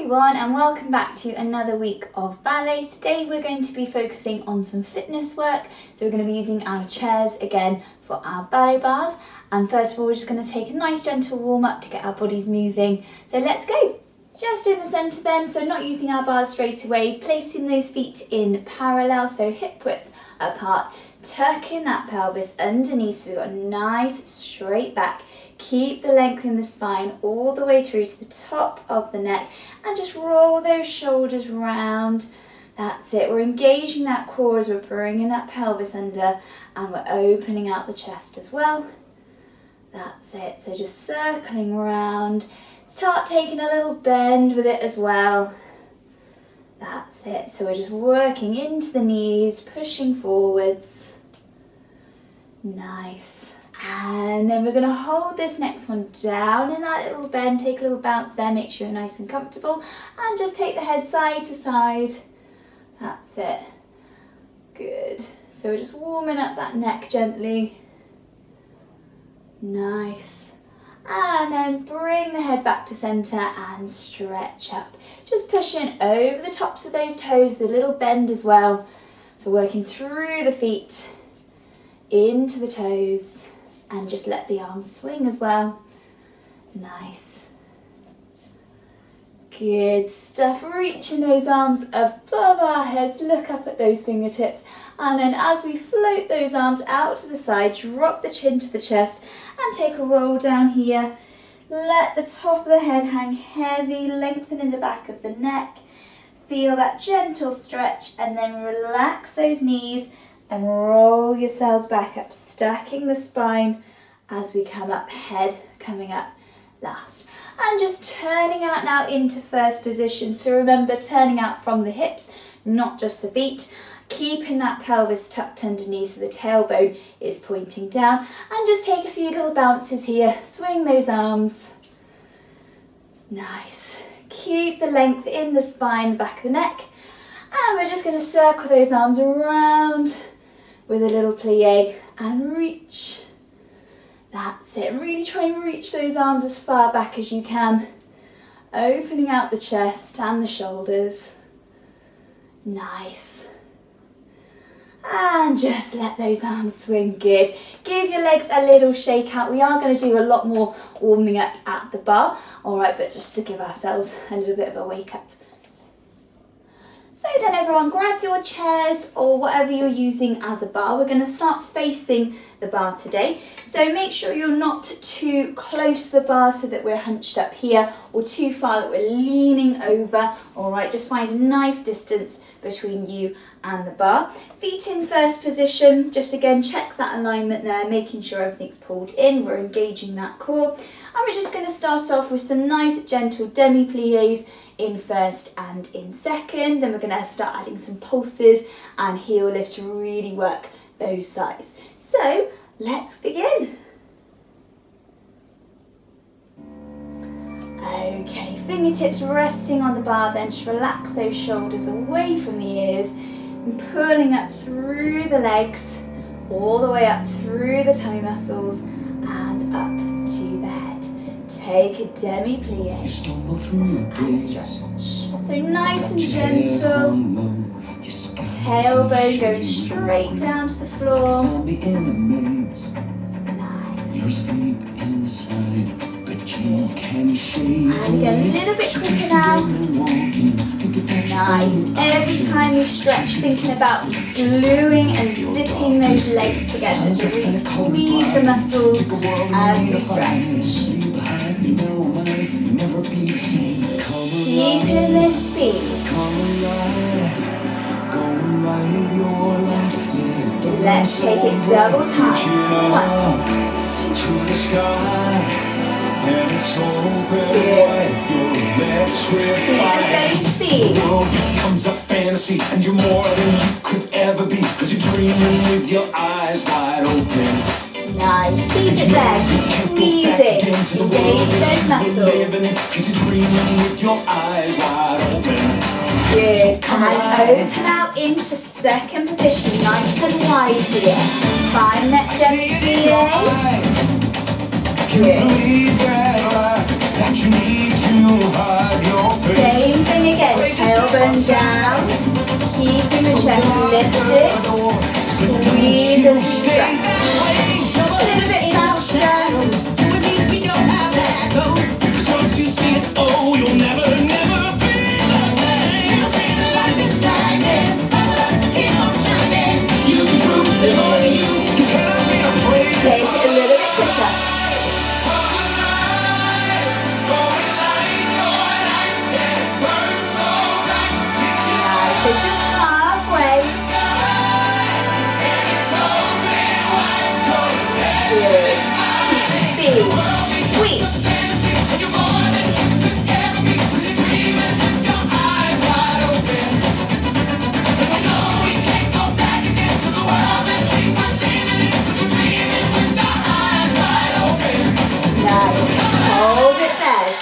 everyone, and welcome back to another week of ballet. Today we're going to be focusing on some fitness work. So we're going to be using our chairs again for our ballet bars. And first of all, we're just going to take a nice gentle warm up to get our bodies moving. So let's go. Just in the centre then, so not using our bars straight away, placing those feet in parallel, so hip width apart, tucking that pelvis underneath so we've got a nice straight back. Keep the length in the spine all the way through to the top of the neck and just roll those shoulders round. That's it. We're engaging that core as we're bringing that pelvis under and we're opening out the chest as well. That's it. So just circling around. Start taking a little bend with it as well. That's it. So we're just working into the knees, pushing forwards. Nice. And then we're going to hold this next one down in that little bend, take a little bounce there, make sure you're nice and comfortable, and just take the head side to side. That's it. Good. So we're just warming up that neck gently. Nice. And then bring the head back to centre and stretch up. Just pushing over the tops of those toes, the little bend as well. So working through the feet, into the toes. And just let the arms swing as well. Nice. Good stuff. Reaching those arms above our heads. Look up at those fingertips. And then as we float those arms out to the side, drop the chin to the chest and take a roll down here. Let the top of the head hang heavy, lengthening the back of the neck. Feel that gentle stretch and then relax those knees and roll yourselves back up, stacking the spine as we come up, head coming up last. And just turning out now into first position. So remember, turning out from the hips, not just the feet. Keeping that pelvis tucked underneath so the tailbone is pointing down. And just take a few little bounces here. Swing those arms. Nice. Keep the length in the spine, back of the neck. And we're just going to circle those arms around with a little plie and reach. That's it. Really try and reach those arms as far back as you can. Opening out the chest and the shoulders. Nice. And just let those arms swing. Good. Give your legs a little shake out. We are going to do a lot more warming up at the bar. All right, but just to give ourselves a little bit of a wake up. So then everyone, grab your chairs or whatever you're using as a bar. We're going to start facing the bar today. So make sure you're not too close to the bar so that we're hunched up here or too far that we're leaning over. All right, just find a nice distance between you and the bar. Feet in first position. Just again, check that alignment there, making sure everything's pulled in. We're engaging that core. And we're just going to start off with some nice gentle demi-pliés in first and in second. Then we're going to start adding some pulses and heel lifts to really work those thighs. So let's begin. Okay, fingertips resting on the bar, then just relax those shoulders away from the ears and pulling up through the legs, all the way up through the tummy muscles and up to the head. Take a demi-plie and stretch. So nice and gentle. Tailbone going straight down to the floor. Nice. And again, a little bit quicker now. Nice. Every time you stretch, thinking about gluing and zipping those legs together. So really squeeze the muscles as we stretch. Keeping this speed. Let's take it double time. 1, 2, 3. Keep the same speed. Comes up fantasy, and you're more than you could ever be, 'cause you're dreaming with your eyes wide open. Nice. Keep it there. Keep squeezing. Engage those muscles. Good. And open out into second position. Nice and wide here. Find that demi-plie. Good. Same and down. Keeping the chest lifted. Squeeze and stretch. A little bit faster. Once you see it, oh, you'll never be the same. Life is shining, keep on shining. You can prove there's more than you can't be afraid. Take it a little bit quicker. Nice, so just halfway. Good. Keep the speed. Squeeze.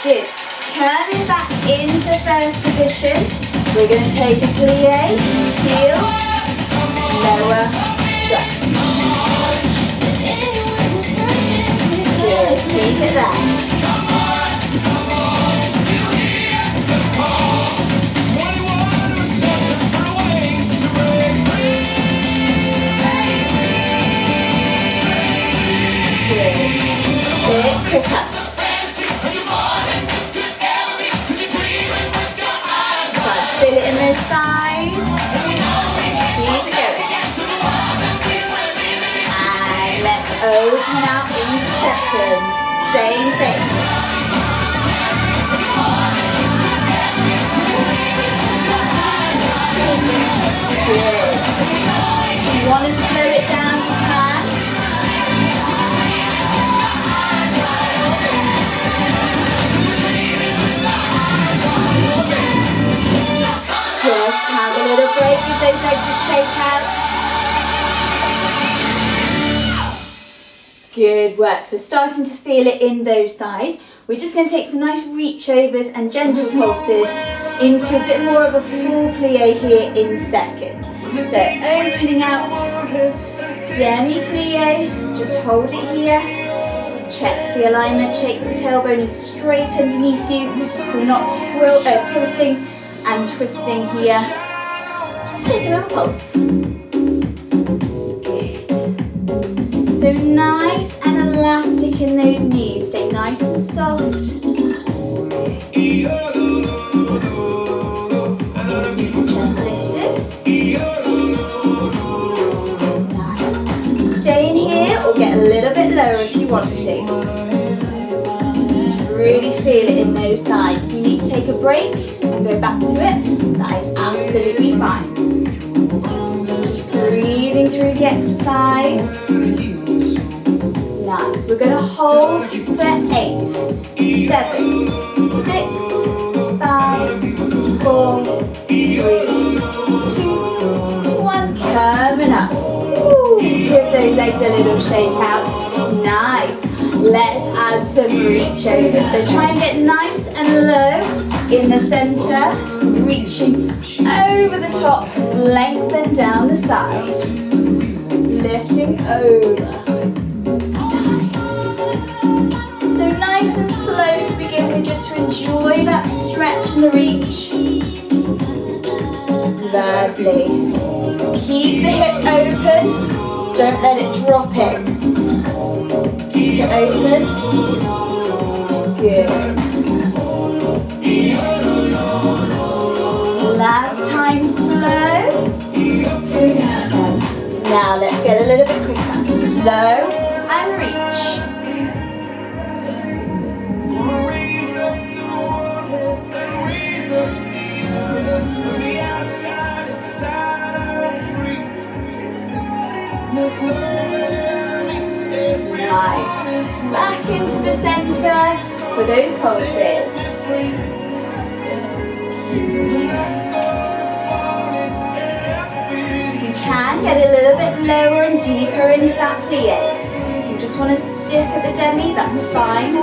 Good. Coming back into first position. We're going to take a plie, heels, lower, stretch. Good. Keep it there. Good. Bit quicker. Feel it in those thighs. Keep it going. And let's open out in second. Same thing. Good. If you want to slow it down, you can. Just have a little break, give those legs a shake out. Good work, so we're starting to feel it in those thighs. We're just going to take some nice reach overs and gentle pulses into a bit more of a full plie here in second. So opening out, demi plie, just hold it here. Check the alignment, shake the tailbone is straight underneath you, so we're not tilting and twisting here. Just take a little pulse. Good. So nice and elastic in those knees. Stay nice and soft. Chest lifted. Nice. Stay in here or get a little bit lower if you want to. Really feel it in those thighs. If you need to take a break and go back to it, that is absolutely fine. Breathing through the exercise. Nice. We're going to hold for 8, 7, 6, 5, 4, 3, 2, 1. Coming up. Ooh, give those legs a little shake out. Nice. Let's add some reach over. So try and get nice and low in the center, reaching over the top, lengthen down the sides, lifting over. Nice. So nice and slow to begin with, just to enjoy that stretch and the reach. Lovely. Keep the hip open, don't let it drop in. Keep it open. Good. Last time slow. Now let's get a little bit quicker. Slow and reach. Nice. Back into the center with those pulses. You can get a little bit lower and deeper into that plie. If you just want us to stick at the demi, that's fine.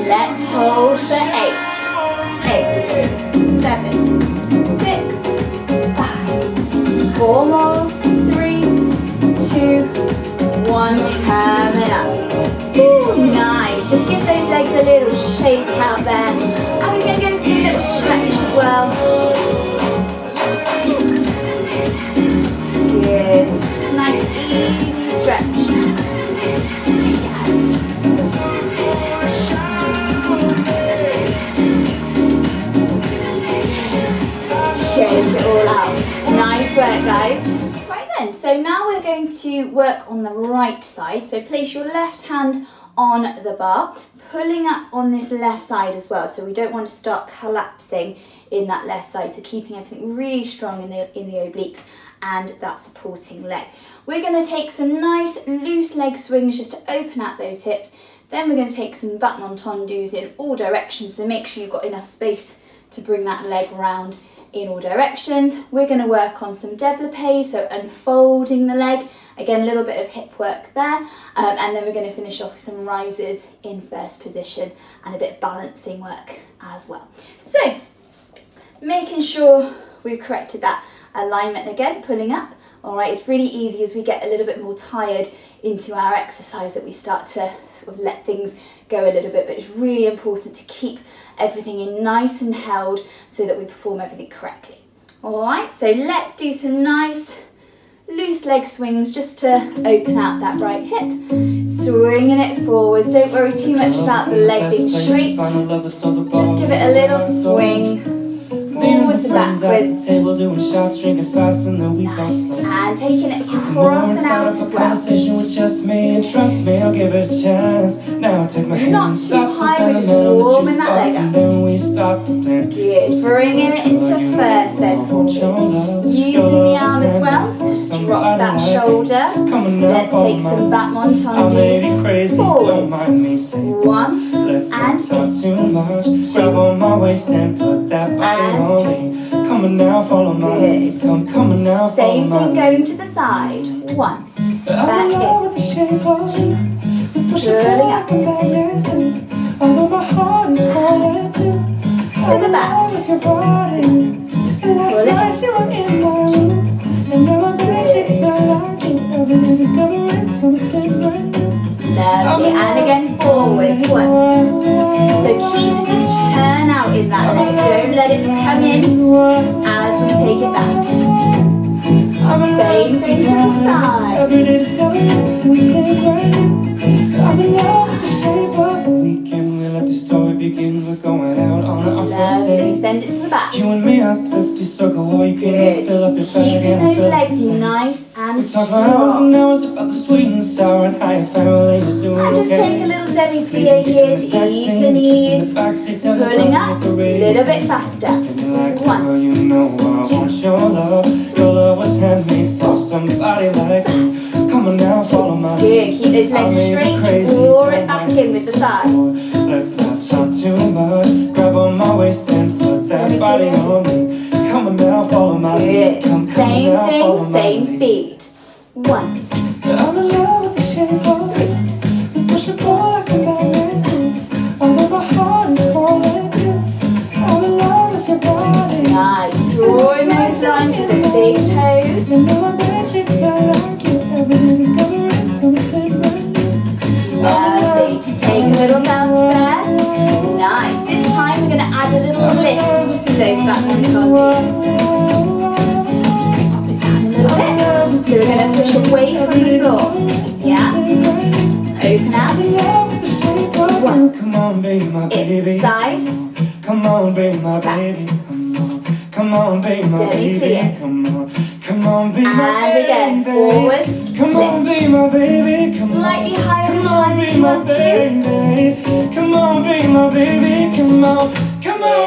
Let's hold for 8, 7, 6, 5, 4 more, 3, 2, 1, coming up. Ooh, nice. Just give those legs a little shake out there. And we're going to go through a little stretch as well. Good. Nice easy stretch. Straight out. Shake it all out. Nice work, guys. Right then, so now we're going to work on the right side. So place your left hand on the bar, pulling up on this left side as well. So we don't want to start collapsing in that left side. So keeping everything really strong in the obliques and that supporting leg. We're going to take some nice loose leg swings just to open out those hips. Then we're going to take some battement tendus in all directions. So make sure you've got enough space to bring that leg round in all directions. We're going to work on some développés, so unfolding the leg. Again, a little bit of hip work there. And then we're going to finish off with some rises in first position and a bit of balancing work as well. So, making sure we've corrected that alignment again, pulling up. All right, it's really easy as we get a little bit more tired into our exercise that we start to sort of let things go a little bit, but it's really important to keep everything in nice and held so that we perform everything correctly. All right, so let's do some nice loose leg swings just to open out that right hip. Swinging it forwards. Don't worry too much about the leg being straight. Just give it a little swing. Forwards and backwards. Nice. And taking it across and out as well. Not too high, we're just warming that leg up. Good. Bringing it into first then for me. Using the arm as well. Drop that shoulder. Let's take some battement tendus. Forwards. 1 and 2. And 3. Come on now, follow my lead. Come on now, same thing going to the side. 1. Back in. 2. Curling up. To the back. Pull it Lovely. And again forwards. 1. So keep the turn out in that leg. Don't let it come in as we take it back. Same thing to the side. Lovely. Send it to the back. You and me are thrifty circle. Good. Keeping those legs nice and strong. And just take a little demi-plie here to ease the knees. Pulling up a little bit faster. 1, 2. Your love was handmade for somebody like me. Come on now, follow my Good. Keep those legs straight. Draw it back in with the thighs. Let's not talk too much. Grab on my waist and put that body on me. Come on now, follow my lead. Same thing, same speed. 1, I'm in love with the shape of it. Push and pull like a magnet. I know my heart is falling too. I'm in love with your body. Nice. Drawing those lines with the big toes. You know my bed sheets smell like you. Everything's covering something brand new. Lovely. Just take a little bounce there. Nice. This time we're going to add a little lift to those battement tendus. Pop it down a little bit. So we're going to push away from the floor. Yeah. Open out. 1. Come on, baby, my baby. Inside. Come on, baby, my baby. Come on, baby, my baby. Come on, baby, my and baby. again, forwards. Come on, lift. baby, my baby. Slightly higher this time if you want to. Come on, baby, my baby. Come on,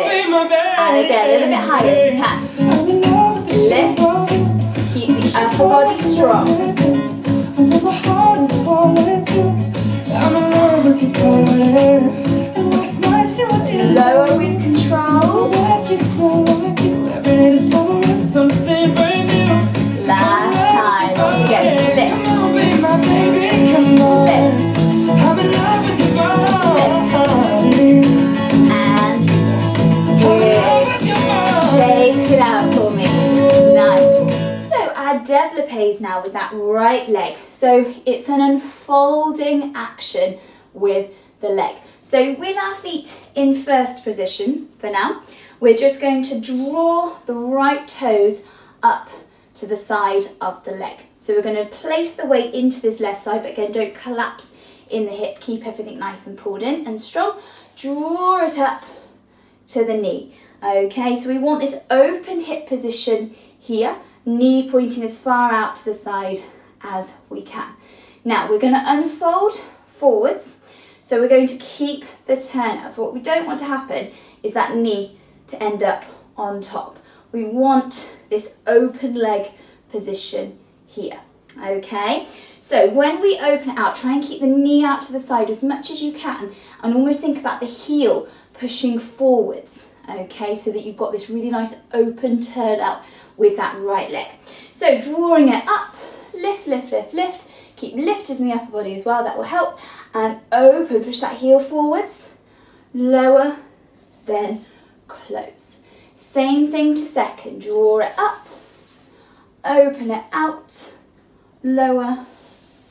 baby, my baby. And again, a little bit higher if you can. Lift. Keep the upper body strong. My heart is falling too. I'm in love with you, and last night you were in. Lower with control. Something brand new. Last time. Again, lift. Come on, baby, my baby, come on. Lift. I'm in love with your body. And good. Shake it out for me. Nice. So our développés now with that right leg. So it's an unfolding action with the leg. So with our feet in first position for now, we're just going to draw the right toes up to the side of the leg. So we're going to place the weight into this left side, but again, don't collapse in the hip. Keep everything nice and pulled in and strong. Draw it up to the knee. Okay, so we want this open hip position here, knee pointing as far out to the side as we can. Now we're going to unfold forwards, so we're going to keep the turn out. So what we don't want to happen is that knee to end up on top. We want this open leg position here. Okay, so when we open it out, try and keep the knee out to the side as much as you can, and almost think about the heel pushing forwards. Okay, so that you've got this really nice open turn out with that right leg. So drawing it up, lift, lift, lift, lift. Keep lifted in the upper body as well, that will help. And open, push that heel forwards, lower, then close. Same thing to second, draw it up, open it out, lower,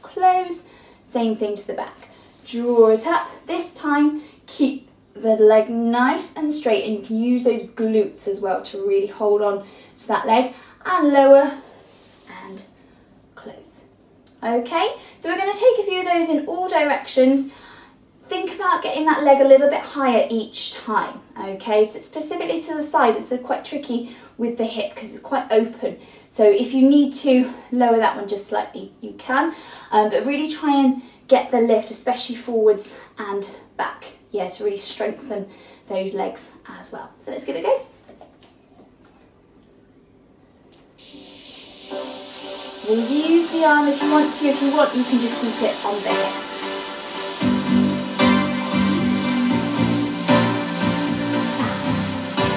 close. Same thing to the back. Draw it up, this time keep the leg nice and straight, and you can use those glutes as well to really hold on to that leg, and lower and close. Okay, so we're going to take a few of those in all directions. Think about getting that leg a little bit higher each time. Okay, so specifically to the side, it's quite tricky with the hip because it's quite open. So if you need to lower that one just slightly, you can, but really try and get the lift, especially forwards and back. Yeah, to really strengthen those legs as well. So let's give it a go. We'll use the arm if you want to. If you want, you can just keep it on the hip.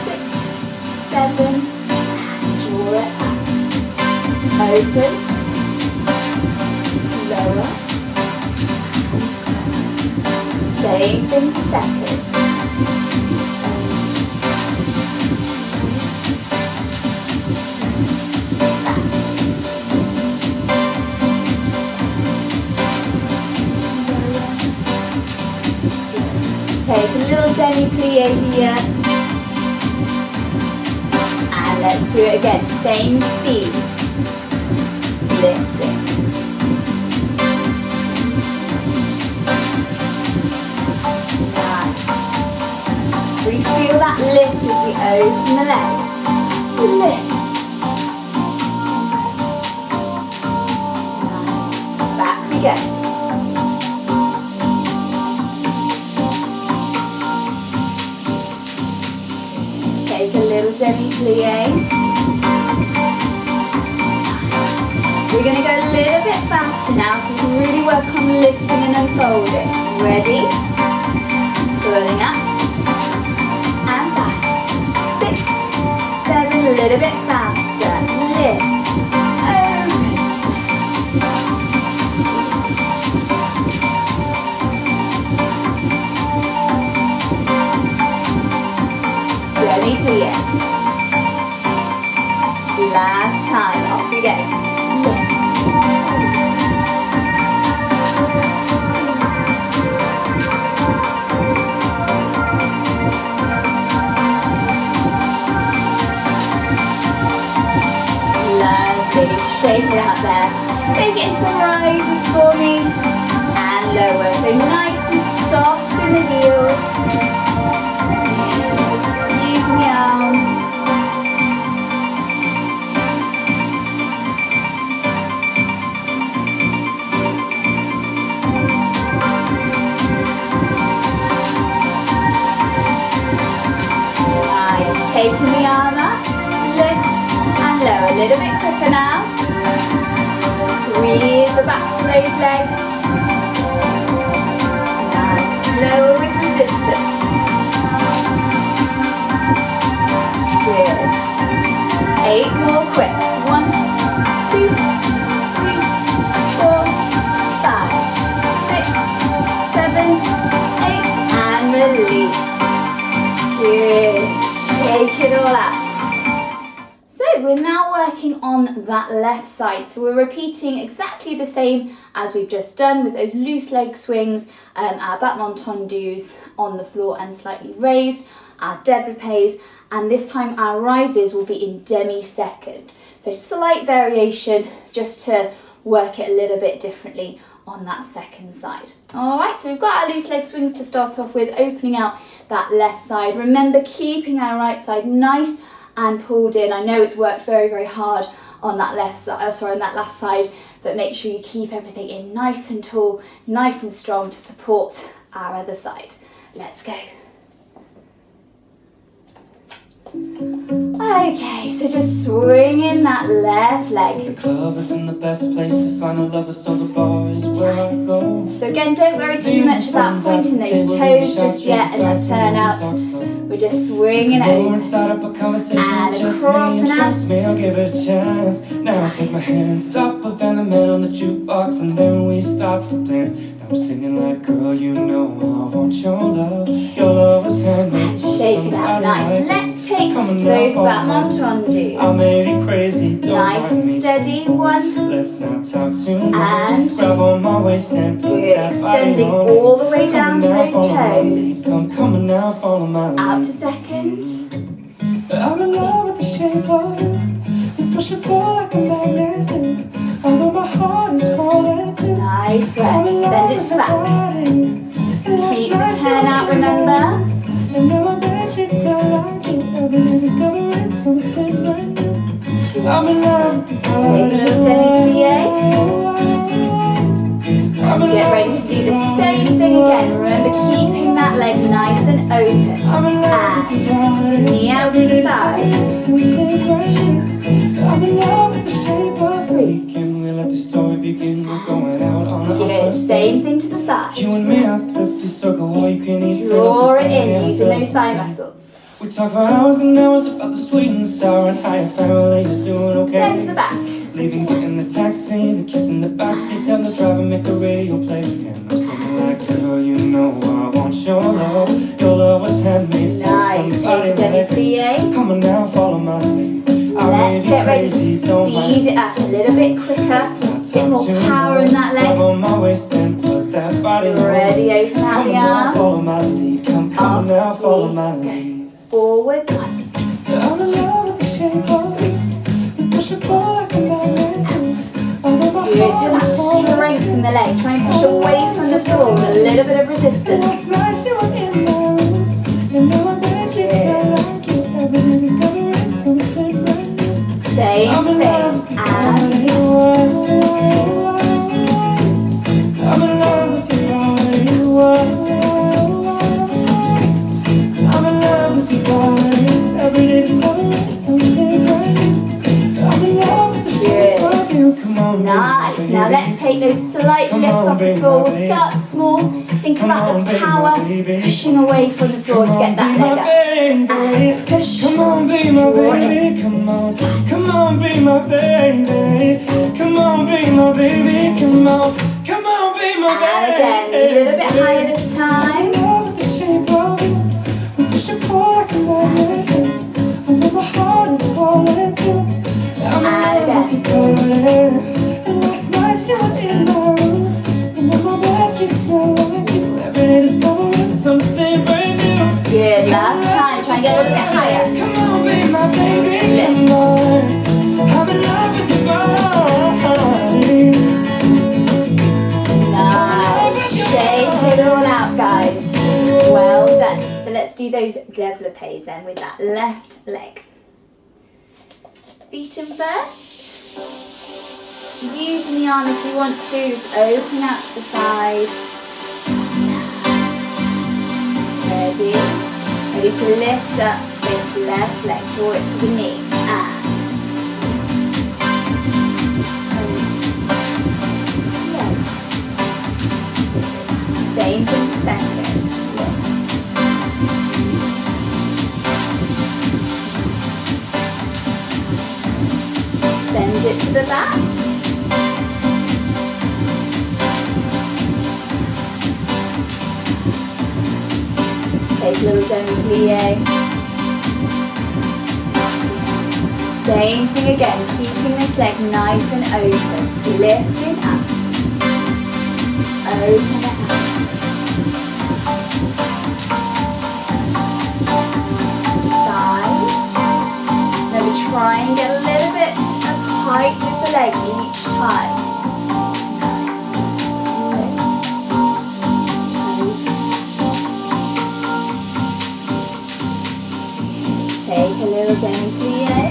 6, 7, and draw it up. Open, lower, same thing to second. Take a little demi-plie here. And let's do it again. Same speed. Lift it. We feel that lift as we open the leg. Lift. Nice. Back we go. Take a little demi-plie. We're going to go a little bit faster now so we can really work on lifting and unfolding. Ready? Pulling up. And back. 6, 7, a little bit faster. Lift. Open. Demi-plie. Last time. Off we go. Lift. Shake it out there. Take it into some rises for me and lower. So nice and soft in the heels. And using the arm. Nice. Taking the arm up. Lift and lower. A little bit quicker now. Squeeze the backs of those legs. Nice. Lower with resistance. Good. 8 more quick. 1, 2, 3, 4, 5, 6, 7, 8, and release. Good. Shake it all out. So we're now working on that left side. So we're repeating exactly the same as we've just done with those loose leg swings, our battement tendus on the floor and slightly raised, our développés, and this time our rises will be in demi-second. So slight variation just to work it a little bit differently on that second side. All right, so we've got our loose leg swings to start off with, opening out that left side. Remember, keeping our right side nice and pulled in. I know it's worked very, very hard on that left side, on that last side, but make sure you keep everything in nice and tall, nice and strong to support our other side. Let's go. Okay, so just swinging that left leg. The club isn't the best place to find a lover, so the bar is where I go. So again, don't worry too much about pointing those toes just yet in the turn out. We're just swinging over and across and out. Trust me, I'll give it a chance. Now take my hand, stop a Van the Man on the jukebox, and then we start to dance. I'm singing like, girl, you know I want your love. Your love is handmade for shake it out, nice. Let's take those battement tendus. I may be crazy, don't nice mind and me. steady, one. Let's not talk too much. And grab on my waist and put good, that extending body on all the way down to now, those toes. toes. Come now, follow my lead. Out to second. I'm in love with the shape of you. You push and pull like a magnet. Although my heart is falling too. Nice work. Send it to the back. Keep the turn out, remember. And now my bed sheets smell like you. I've been discovering something brand new. I'm in love with the Take a little demi-plie. Get ready to do the same thing again. Remember, keeping that leg nice and open. And knee out to the side. I'm in love with the shape of the weekend. We let the story begin. We're going out on a Good. Same thing to the side. You and me, I thrifty circle where you can eat. Draw it in using those thigh muscles. We talk for hours and hours about the sweet and sour and how your family is doing okay. Send to the back. Leaving, getting the taxi, the kiss in the backseat, tell the driver make the radio play again. I'm singing like, girl, you know I want your love. Your love was handmade for Nice. somebody Take a demi-plie. Come on now, follow my lead. Let's get ready to speed it up a little bit quicker. A bit more power in that leg. On my waist and put that body on. Ready, open out the arm. Follow my lead. Come now, follow my lead. Forwards. I'm in love with the shape of you. You push and pull like a magnet. Good. Feel that strength in the leg. Try and push away from the floor with a little bit of resistance. Last night you were in my room. And now my bed sheets smell like you. Everything discovering something brand new. Same I'm in thing. love with And you. I'm in love with you. I'm in love with your body. Every day discovering something brand new. I'm in love with the shape of you. Come on, nice. baby. Now let's take those slight lifts off the floor. We'll start small. Think about the power pushing away from the floor to get that leg up. And push. Come on, be my baby. Come on, come on, be my baby. Come on, be my baby. Come on, come on, be my baby. And again, a little bit higher this time. Love with the shape of you. We push and pull like a magnet. Although my heart is falling too. And again. And last night you were in my room. And now my bed sheets smell like you. Every day discovering something brand new. Good. Last time. Try and get a little bit higher. Come on, be my baby. Come on. I'm in love with your body. Nice. Shake it all out, guys. Well done. So let's do those développés then with that left leg. Feet in first. Using the arm if you want to, just open out to the side. Ready? Ready to lift up this left leg, draw it to the knee, and same thing to second. Send it to the back. Take a little demi-plie. Same thing again, keeping this leg nice and open. Lifting up. Open it up. Side. Remember, try and get a little bit of height with the leg each time. Take a little dénivelé.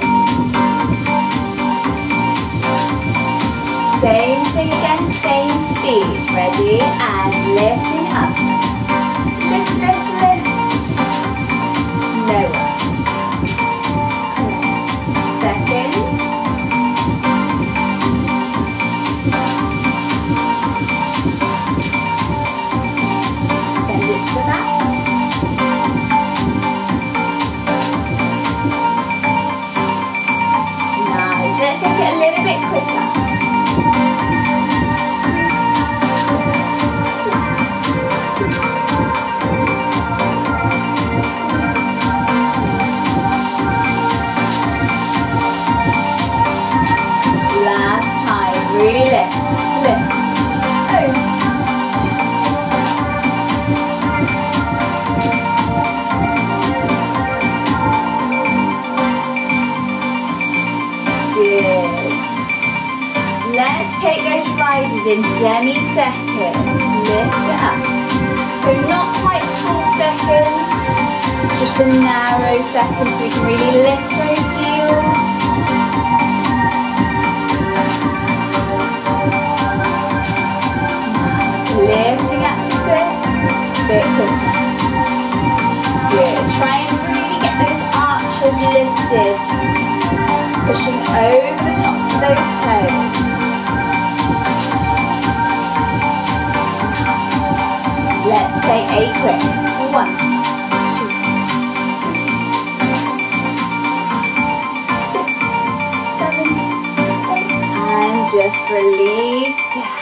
Same thing again, same speed. Ready? And lifting up. Lift, lift, lift. Lower. Second. Send it to the back. Nice. Let's take it a little bit quicker. Last time, really lift, lift, oh. Good. Let's take those rises in demi-seconds. Lift it up. So not quite full second, just a narrow second so we can really lift those heels. Lifting up to bit quicker. Good. Try and really get those arches lifted. Pushing over the tops of those toes. Let's take 8 quick. 1, 2, 3, 6, 7, 8. And just release down.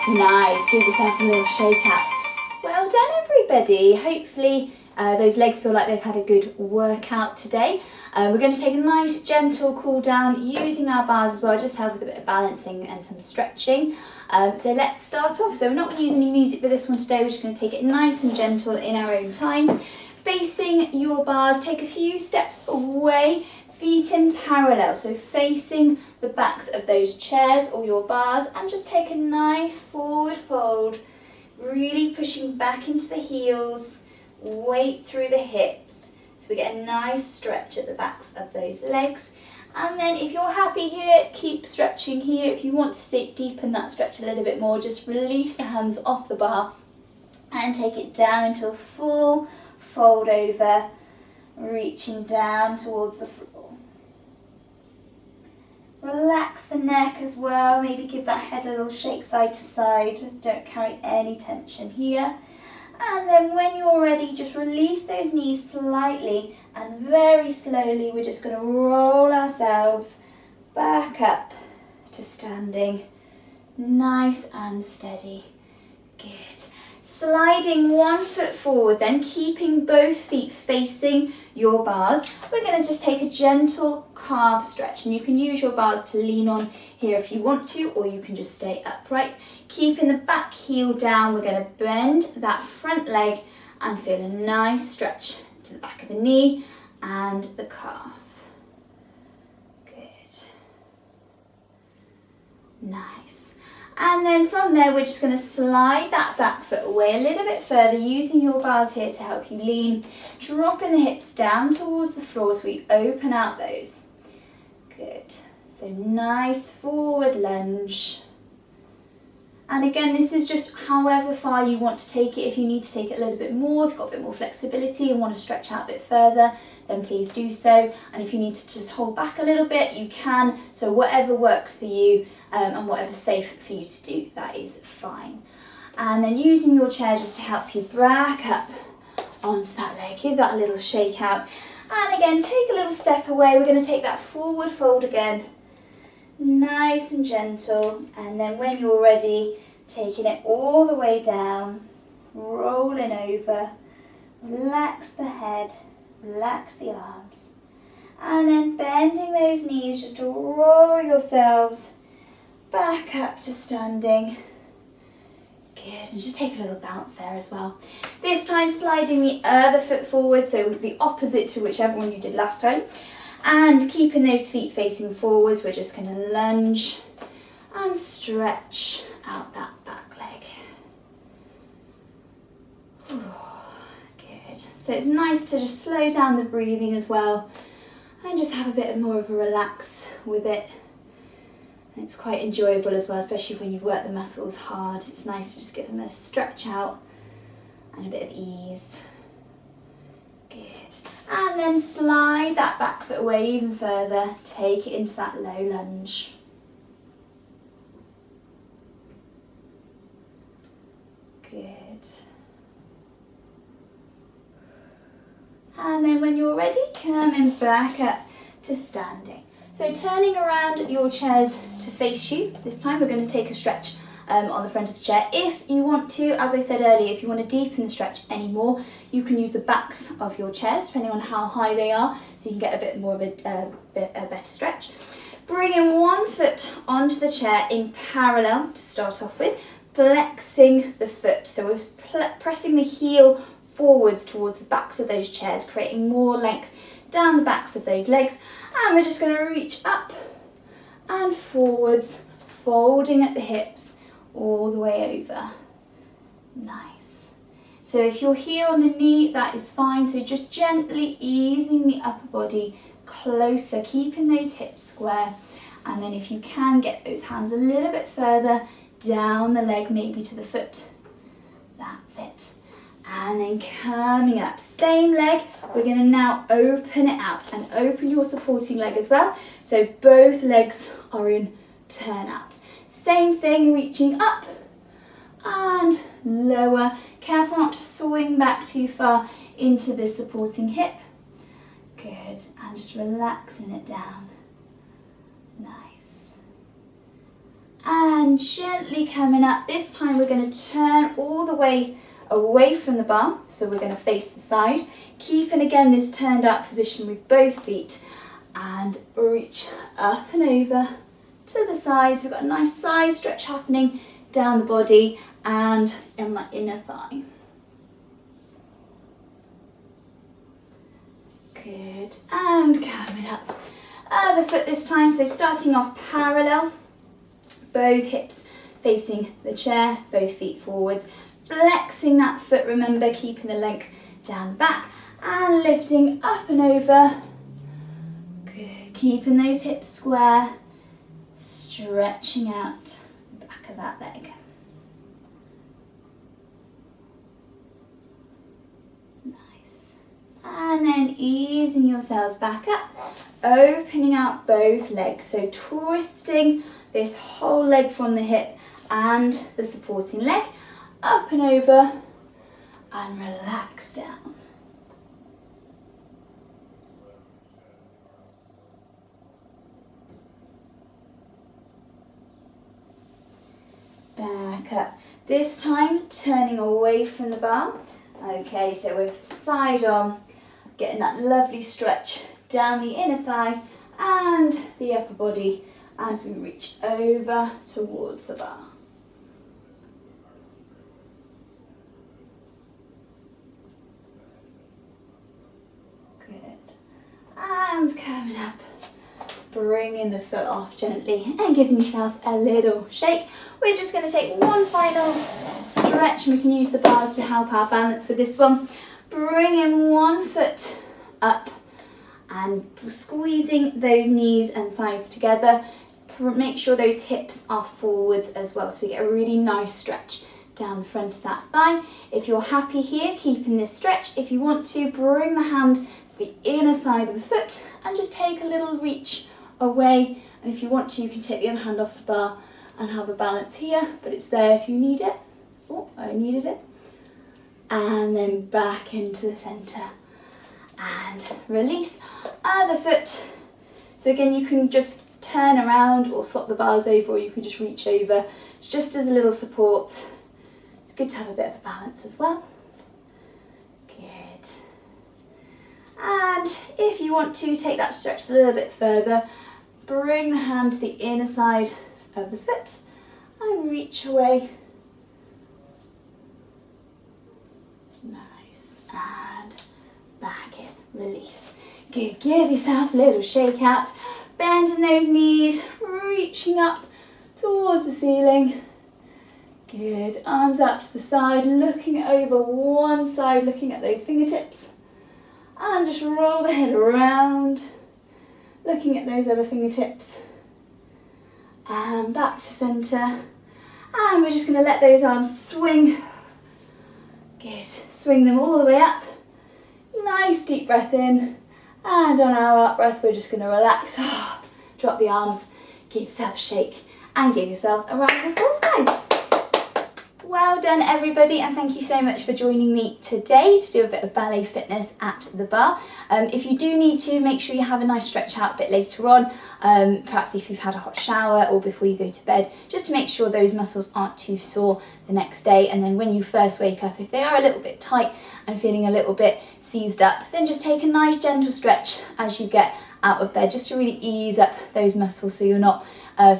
Nice, give yourself a little shake out. Well done everybody. Hopefully those legs feel like they've had a good workout today. We're going to take a nice gentle cool down using our bars as well, just to help with a bit of balancing and some stretching. So let's start off. So we're not going to use any music for this one today, we're just going to take it nice and gentle in our own time. Facing your bars, take a few steps away, feet in parallel, so facing the backs of those chairs or your bars, and just take a nice forward fold, really pushing back into the heels, weight through the hips, so we get a nice stretch at the backs of those legs. And then if you're happy here, keep stretching here. If you want to deepen that stretch a little bit more, just release the hands off the bar and take it down into a full fold over, reaching down towards the floor. Relax the neck as well, maybe give that head a little shake side to side. Don't carry any tension here. And then when you're ready, just release those knees slightly and very slowly we're just going to roll ourselves back up to standing. Nice and steady. Good. Sliding one foot forward, then keeping both feet facing your bars. We're going to just take a gentle calf stretch, and you can use your bars to lean on here if you want to, or you can just stay upright. Keeping the back heel down, we're going to bend that front leg and feel a nice stretch to the back of the knee and the calf. Good. Nice. And then from there, we're just going to slide that back foot away a little bit further, using your bars here to help you lean. Dropping the hips down towards the floor so we open out those. Good. So nice forward lunge. And again, this is just however far you want to take it. If you need to take it a little bit more, if you've got a bit more flexibility and want to stretch out a bit further, then please do so. And if you need to just hold back a little bit, you can. So whatever works for you and whatever's safe for you to do, that is fine. And then using your chair just to help you back up onto that leg. Give that a little shake out. And again, take a little step away. We're going to take that forward fold again. Nice and gentle, and then when you're ready, taking it all the way down, rolling over, relax the head, relax the arms, And then bending those knees just to roll yourselves back up to standing. Good, and just take a little bounce there as well. This time sliding the other foot forward, so the opposite to whichever one you did last time. And keeping those feet facing forwards, we're just going to lunge and stretch out that back leg. Ooh, good. So it's nice to just slow down the breathing as well and just have a bit more of a relax with it. And it's quite enjoyable as well, especially when you've worked the muscles hard. It's nice to just give them a stretch out and a bit of ease. Good. And then slide that back foot away even further. Take it into that low lunge. Good. And then when you're ready, coming back up to standing. So turning around your chairs to face you. This time we're going to take a stretch on the front of the chair. If you want to, as I said earlier, if you want to deepen the stretch anymore, you can use the backs of your chairs, depending on how high they are, so you can get a bit more of a better stretch. Bringing one foot onto the chair in parallel to start off with, flexing the foot. So we're pressing the heel forwards towards the backs of those chairs, creating more length down the backs of those legs. And we're just going to reach up and forwards, folding at the hips all the way over. Nice. So if you're here on the knee, that is fine. So just gently easing the upper body closer, keeping those hips square. And then if you can, get those hands a little bit further down the leg, maybe to the foot. That's it. And then coming up, same leg, we're going to now open it out and open your supporting leg as well. So both legs are in turn out. Same thing, reaching up and lower. Careful not to swing back too far into the supporting hip. Good, and just relaxing it down. Nice. And gently coming up. This time we're going to turn all the way away from the bar, so we're going to face the side, keeping again this turned out position with both feet, and reach up and over to the sides. We've got a nice side stretch happening down the body and in my inner thigh. Good, and coming up. Other foot this time, so starting off parallel, both hips facing the chair, both feet forwards. Flexing that foot, remember, keeping the length down the back and lifting up and over. Good. Keeping those hips square, stretching out the back of that leg. Nice. And then easing yourselves back up, opening out both legs. So twisting this whole leg from the hip and the supporting leg. Up and over and relax down. Back up. This time turning away from the bar. Okay, so we're side on, getting that lovely stretch down the inner thigh and the upper body as we reach over towards the bar. And coming up, bringing the foot off gently and giving yourself a little shake. We're just going to take one final stretch, and we can use the bars to help our balance with this one. Bringing one foot up and squeezing those knees and thighs together. Make sure those hips are forwards as well, so we get a really nice stretch down the front of that thigh. If you're happy here, keeping this stretch, if you want to, bring the hand to the inner side of the foot and just take a little reach away. And if you want to, you can take the other hand off the bar and have a balance here, but it's there if you need it. Oh, I needed it. And then back into the centre and release. Other foot. So again, you can just turn around or swap the bars over, or you can just reach over. It's just as a little support. Good to have a bit of a balance as well. Good. And if you want to take that stretch a little bit further, bring the hand to the inner side of the foot and reach away. Nice. And back in, release. Good, give yourself a little shake out. Bending those knees, reaching up towards the ceiling. Good, arms out to the side, looking over one side, looking at those fingertips. And just roll the head around, looking at those other fingertips. And back to centre. And we're just going to let those arms swing. Good, swing them all the way up. Nice deep breath in. And on our out breath, we're just going to relax. Drop the arms, give yourself a shake, and give yourselves a round of applause, guys. Well done, everybody, and thank you so much for joining me today to do a bit of ballet fitness at the bar. If you do need to, make sure you have a nice stretch out a bit later on, perhaps if you've had a hot shower or before you go to bed, just to make sure those muscles aren't too sore the next day. And then when you first wake up, if they are a little bit tight and feeling a little bit seized up, then just take a nice gentle stretch as you get out of bed, just to really ease up those muscles so you're not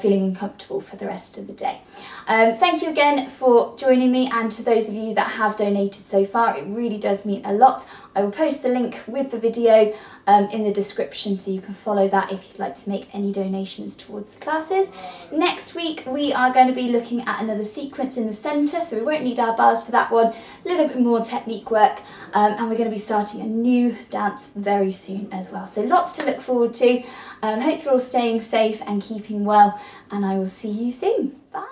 feeling uncomfortable for the rest of the day. Thank you again for joining me, and to those of you that have donated so far, it really does mean a lot. I will post the link with the video in the description so you can follow that if you'd like to make any donations towards the classes. Next week we are going to be looking at another sequence in the centre, so we won't need our bars for that one, a little bit more technique work, and we're going to be starting a new dance very soon as well. So lots to look forward to. Hope you're all staying safe and keeping well, and I will see you soon. Bye.